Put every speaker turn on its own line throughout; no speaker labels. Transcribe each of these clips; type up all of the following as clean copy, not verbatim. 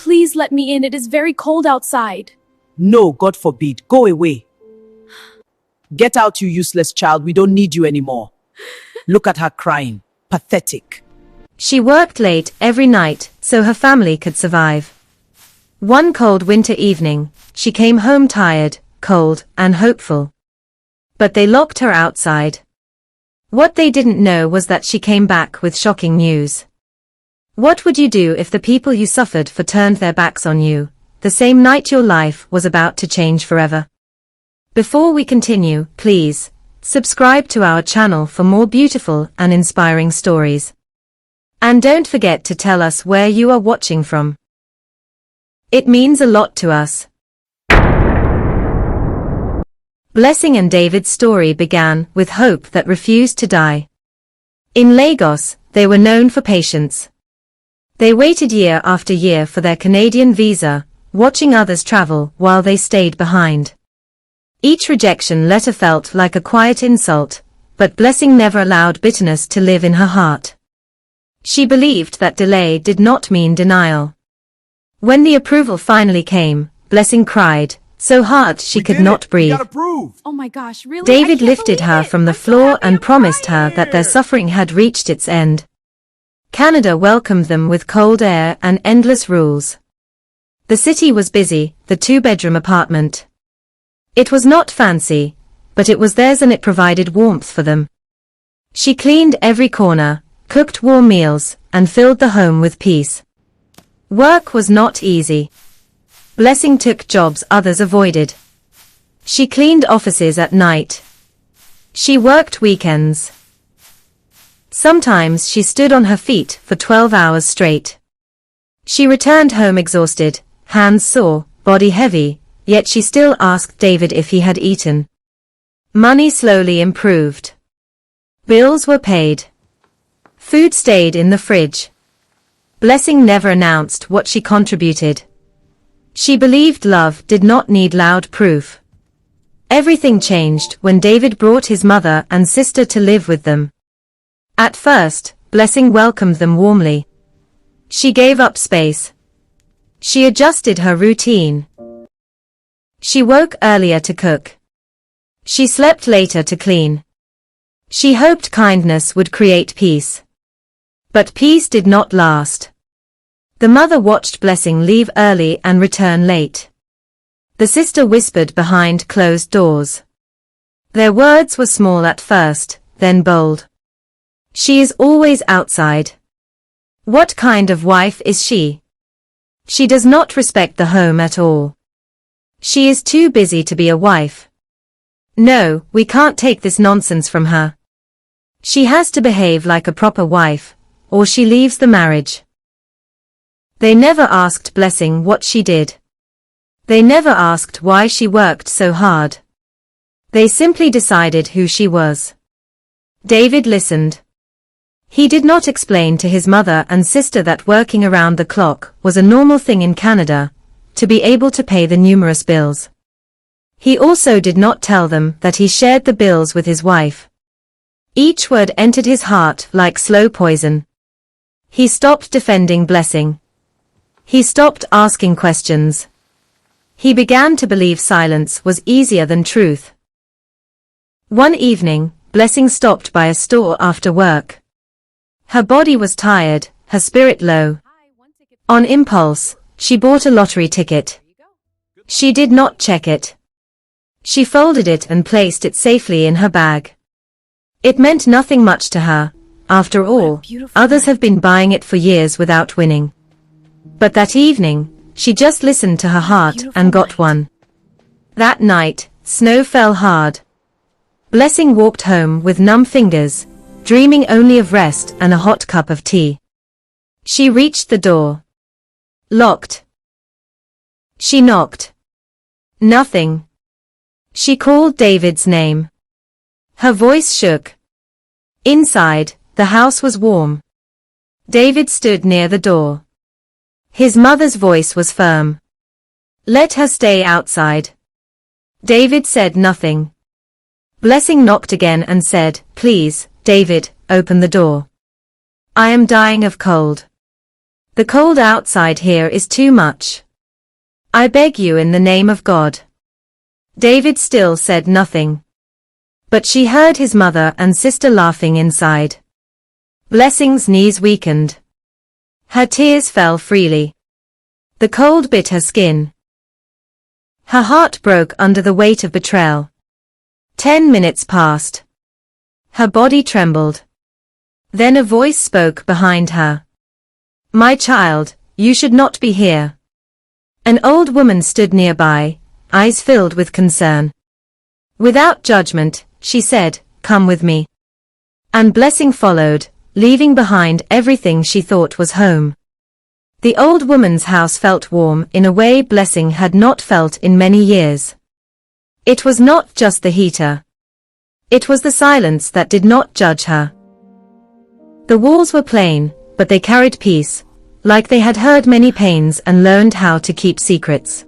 please let me in. It is very cold outside.
No, God forbid. Go away. Get out, you useless child. We don't need you anymore. Look at her crying. Pathetic.
She worked late every night so her family could survive. One cold winter evening, she came home tired, cold, and hopeful. But they locked her outside. What they didn't know was that she came back with shocking news. What would you do if the people you suffered for turned their backs on you, the same night your life was about to change forever? Before we continue, please, subscribe to our channel for more beautiful and inspiring stories. And don't forget to tell us where you are watching from. It means a lot to us. Blessing and David's story began with hope that refused to die. In Lagos, they were known for patience. They waited year after year for their Canadian visa, watching others travel while they stayed behind. Each rejection letter felt like a quiet insult, but Blessing never allowed bitterness to live in her heart. She believed that delay did not mean denial. When the approval finally came, Blessing cried so hard she could not breathe.
Oh my gosh, really?
David lifted her from the floor and promised her that their suffering had reached its end. Canada welcomed them with cold air and endless rules. The city was busy, the two-bedroom apartment. It was not fancy, but it was theirs and it provided warmth for them. She cleaned every corner, cooked warm meals, and filled the home with peace. Work was not easy. Blessing took jobs others avoided. She cleaned offices at night. She worked weekends. Sometimes she stood on her feet for 12 hours straight. She returned home exhausted, hands sore, body heavy, yet she still asked David if he had eaten. Money slowly improved. Bills were paid. Food stayed in the fridge. Blessing never announced what she contributed. She believed love did not need loud proof. Everything changed when David brought his mother and sister to live with them. At first, Blessing welcomed them warmly. She gave up space. She adjusted her routine. She woke earlier to cook. She slept later to clean. She hoped kindness would create peace. But peace did not last. The mother watched Blessing leave early and return late. The sister whispered behind closed doors. Their words were small at first, then bold. She is always outside. What kind of wife is she? She does not respect the home at all. She is too busy to be a wife. No, we can't take this nonsense from her. She has to behave like a proper wife, or she leaves the marriage. They never asked Blessing what she did. They never asked why she worked so hard. They simply decided who she was. David listened. He did not explain to his mother and sister that working around the clock was a normal thing in Canada, to be able to pay the numerous bills. He also did not tell them that he shared the bills with his wife. Each word entered his heart like slow poison. He stopped defending Blessing. He stopped asking questions. He began to believe silence was easier than truth. One evening, Blessing stopped by a store after work. Her body was tired, her spirit low. On impulse, she bought a lottery ticket. She did not check it. She folded it and placed it safely in her bag. It meant nothing much to her. After all, others have been buying it for years without winning. But that evening, she just listened to her heart and got one. That night, snow fell hard. Blessing walked home with numb fingers, dreaming only of rest and a hot cup of tea. She reached the door. Locked. She knocked. Nothing. She called David's name. Her voice shook. Inside, the house was warm. David stood near the door. His mother's voice was firm. Let her stay outside. David said nothing. Blessing knocked again and said, Please, David, open the door. I am dying of cold. The cold outside here is too much. I beg you in the name of God. David still said nothing. But she heard his mother and sister laughing inside. Blessing's knees weakened. Her tears fell freely. The cold bit her skin. Her heart broke under the weight of betrayal. 10 minutes passed. Her body trembled. Then a voice spoke behind her. My child, you should not be here. An old woman stood nearby, eyes filled with concern. Without judgment, she said, come with me. And Blessing followed, leaving behind everything she thought was home. The old woman's house felt warm in a way Blessing had not felt in many years. It was not just the heater. It was the silence that did not judge her. The walls were plain, but they carried peace, like they had heard many pains and learned how to keep secrets.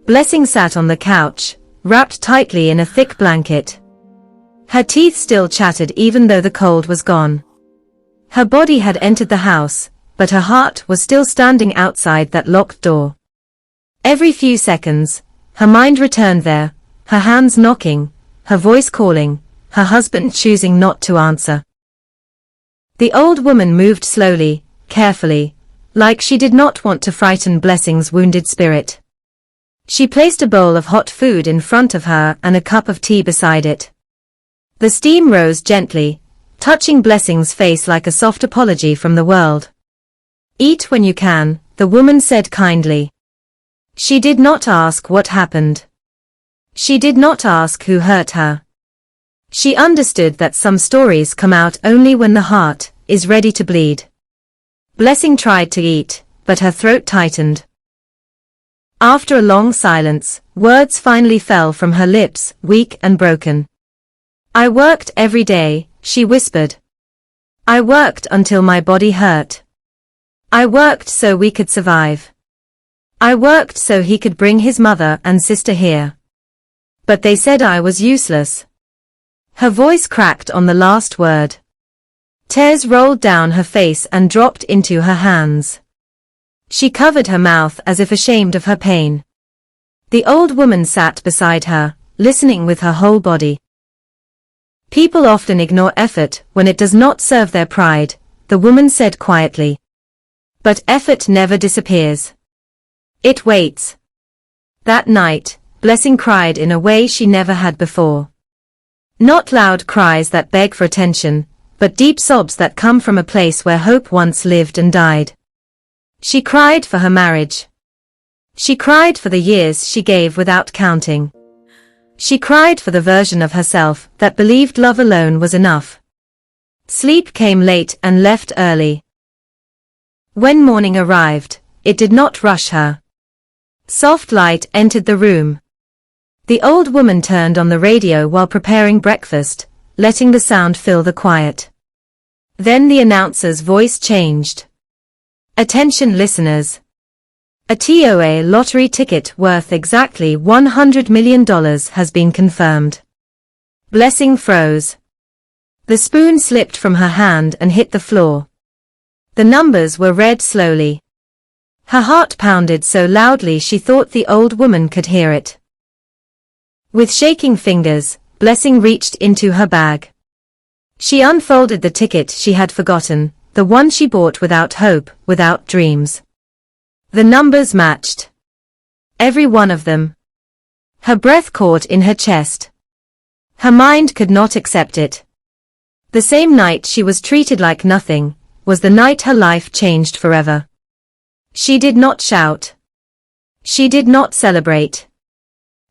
Blessing sat on the couch, wrapped tightly in a thick blanket. Her teeth still chattered even though the cold was gone. Her body had entered the house, but her heart was still standing outside that locked door. Every few seconds, her mind returned there, her hands knocking, her voice calling, her husband choosing not to answer. The old woman moved slowly, carefully, like she did not want to frighten Blessing's wounded spirit. She placed a bowl of hot food in front of her and a cup of tea beside it. The steam rose gently, touching Blessing's face like a soft apology from the world. Eat when you can, the woman said kindly. She did not ask what happened. She did not ask who hurt her. She understood that some stories come out only when the heart is ready to bleed. Blessing tried to eat, but her throat tightened. After a long silence, words finally fell from her lips, weak and broken. I worked every day, she whispered. I worked until my body hurt. I worked so we could survive. I worked so he could bring his mother and sister here. But they said I was useless. Her voice cracked on the last word. Tears rolled down her face and dropped into her hands. She covered her mouth as if ashamed of her pain. The old woman sat beside her, listening with her whole body. People often ignore effort when it does not serve their pride, the woman said quietly. But effort never disappears. It waits. That night, Blessing cried in a way she never had before. Not loud cries that beg for attention, but deep sobs that come from a place where hope once lived and died. She cried for her marriage. She cried for the years she gave without counting. She cried for the version of herself that believed love alone was enough. Sleep came late and left early. When morning arrived, it did not rush her. Soft light entered the room. The old woman turned on the radio while preparing breakfast, letting the sound fill the quiet. Then the announcer's voice changed. Attention listeners. A TOA lottery ticket worth exactly $100 million has been confirmed. Blessing froze. The spoon slipped from her hand and hit the floor. The numbers were read slowly. Her heart pounded so loudly she thought the old woman could hear it. With shaking fingers, Blessing reached into her bag. She unfolded the ticket she had forgotten, the one she bought without hope, without dreams. The numbers matched. Every one of them. Her breath caught in her chest. Her mind could not accept it. The same night she was treated like nothing, was the night her life changed forever. She did not shout. She did not celebrate.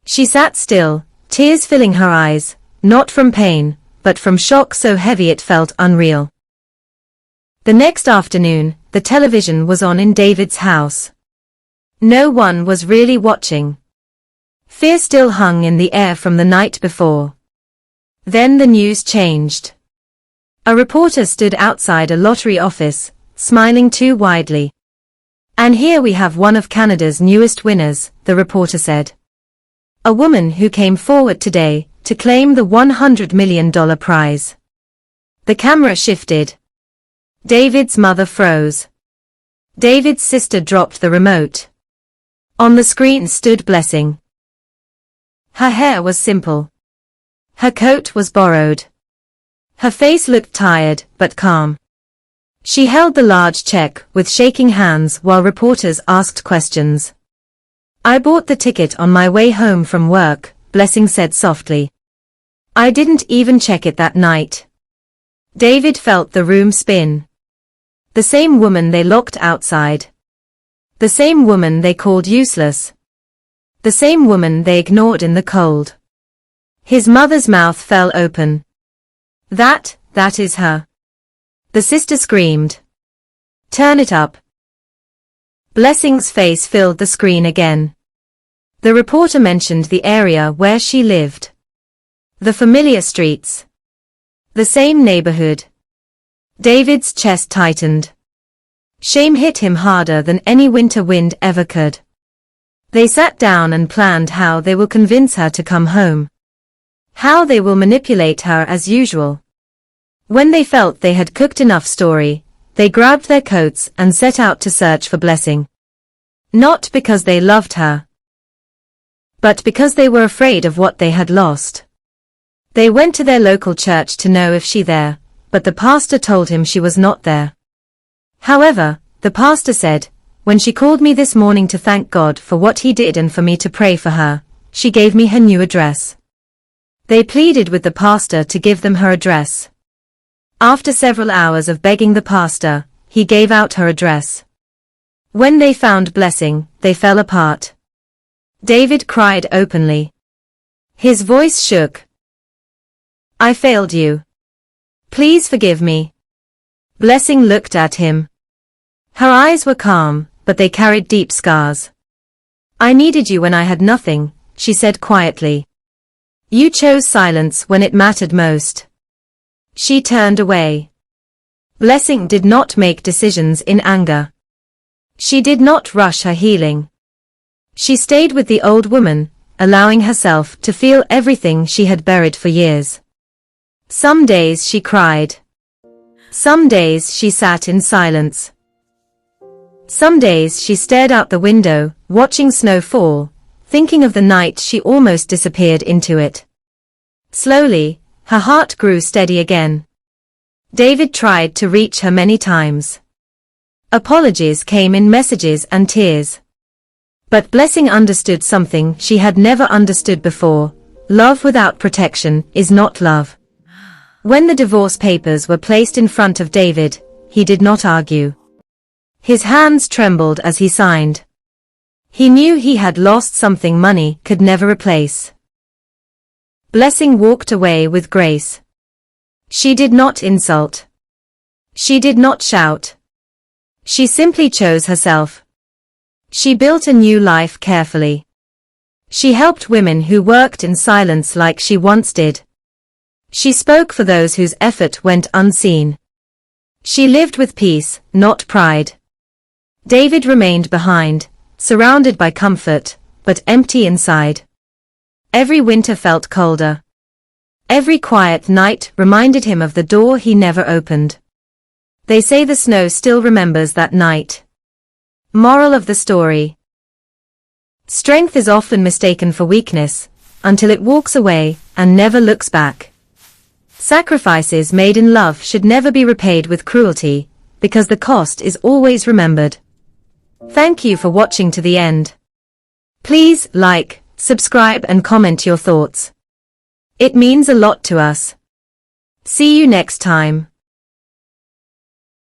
She sat still, tears filling her eyes, not from pain, but from shock so heavy it felt unreal. The next afternoon, the television was on in David's house. No one was really watching. Fear still hung in the air from the night before. Then the news changed. A reporter stood outside a lottery office, smiling too widely. And here we have one of Canada's newest winners, the reporter said. A woman who came forward today to claim the $100 million prize. The camera shifted. David's mother froze. David's sister dropped the remote. On the screen stood Blessing. Her hair was simple. Her coat was borrowed. Her face looked tired, but calm. She held the large check with shaking hands while reporters asked questions. I bought the ticket on my way home from work, Blessing said softly. I didn't even check it that night. David felt the room spin. The same woman they locked outside. The same woman they called useless. The same woman they ignored in the cold. His mother's mouth fell open. That is her. The sister screamed. Turn it up. Blessing's face filled the screen again. The reporter mentioned the area where she lived. The familiar streets. The same neighborhood. David's chest tightened. Shame hit him harder than any winter wind ever could. They sat down and planned how they will convince her to come home. How they will manipulate her as usual. When they felt they had cooked enough story, they grabbed their coats and set out to search for Blessing. Not because they loved her, but because they were afraid of what they had lost. They went to their local church to know if she there, but the pastor told him she was not there. However, the pastor said, when she called me this morning to thank God for what he did and for me to pray for her, she gave me her new address. They pleaded with the pastor to give them her address. After several hours of begging the pastor, he gave out her address. When they found Blessing, they fell apart. David cried openly. His voice shook. I failed you. Please forgive me. Blessing looked at him. Her eyes were calm, but they carried deep scars. I needed you when I had nothing, she said quietly. You chose silence when it mattered most. She turned away. Blessing did not make decisions in anger. She did not rush her healing. She stayed with the old woman, allowing herself to feel everything she had buried for years. Some days she cried. Some days she sat in silence. Some days she stared out the window, watching snow fall, thinking of the night she almost disappeared into it. Slowly, her heart grew steady again. David tried to reach her many times. Apologies came in messages and tears. But Blessing understood something she had never understood before. Love without protection is not love. When the divorce papers were placed in front of David, he did not argue. His hands trembled as he signed. He knew he had lost something money could never replace. Blessing walked away with grace. She did not insult. She did not shout. She simply chose herself. She built a new life carefully. She helped women who worked in silence like she once did. She spoke for those whose effort went unseen. She lived with peace, not pride. David remained behind, surrounded by comfort, but empty inside. Every winter felt colder. Every quiet night reminded him of the door he never opened. They say the snow still remembers that night. Moral of the story. Strength is often mistaken for weakness, until it walks away and never looks back. Sacrifices made in love should never be repaid with cruelty, because the cost is always remembered. Thank you for watching to the end. Please like, subscribe and comment your thoughts. It means a lot to us. See you next time.